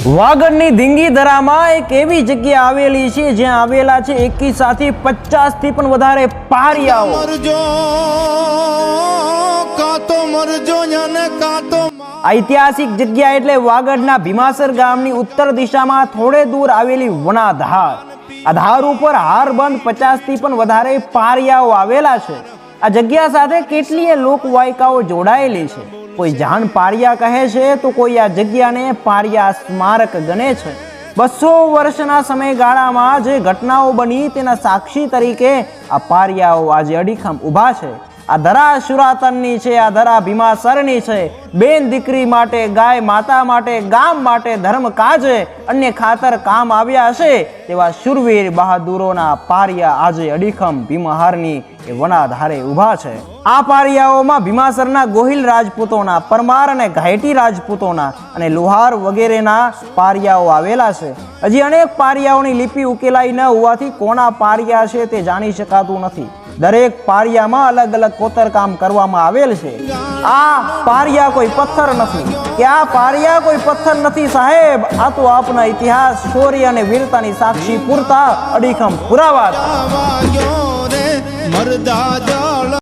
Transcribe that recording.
વાગડની ધીંગીધરામાં એક એવી જગ્યા આવેલી છે જ્યાં આવેલા છે એકી સાથે 50 થી પણ વધારે પારિયાઓ। ઐતિહાસિક જગ્યા એટલે વાગડના ભીમાસર ગામની ઉત્તર દિશામાં થોડે દૂર આવેલી વનાધાર। આ ધાર ઉપર હારબંધ 50 થી પણ વધારે પારિયાઓ આવેલા છે। આ જગ્યા સાથે કેટલીય લોકવાયકાઓ જોડાયેલી છે। કોઈ જાણ પારિયા કહે છે તો કોઈ આ જગ્યાને પારિયા સ્મારક ગણે છે। 200 વર્ષના સમયગાળામાં જે ઘટનાઓ બની તેના સાક્ષી તરીકે આ પારિયાઓ આજે અડીખમ ઊભા છે। આ ધરા શુરાતનની છે, આ ધરા ભીમાસરની છે। બેન દીકરી માટે, ગાય માતા માટે, ગામ માટે, ધર્મ કાજે અન્ય ખાતર કામ આવ્યા હશે તેવા શુરવીર બહાદુરોના પારિયા આજે અડીખમ ભીમહારની એ વનાધારે ઊભા છે। આ પારિયાઓમાં ભીમાસરના ગોહિલ રાજપૂતોના, પરમાર અને ઘાયટી રાજપૂતોના અને લુહાર વગેરેના પારિયાઓ આવેલા છે। હજી અનેક પારિયાઓની લિપિ ઉકેલાઈ ન હોવાથી કોના પારિયા છે તે જાણી શકાતું નથી। દરેક પારિયામાં અલગ અલગ કોતરકામ કરવામાં આવેલ છે। આ પારિયા કોઈ પથ્થર નથી કે આ પારિયા કોઈ પથ્થર નથી સાહેબ, આ તો આપના ઇતિહાસ, શૌર્ય અને વીરતાની સાક્ષી પૂરતા અડીખમ પુરાવા છે।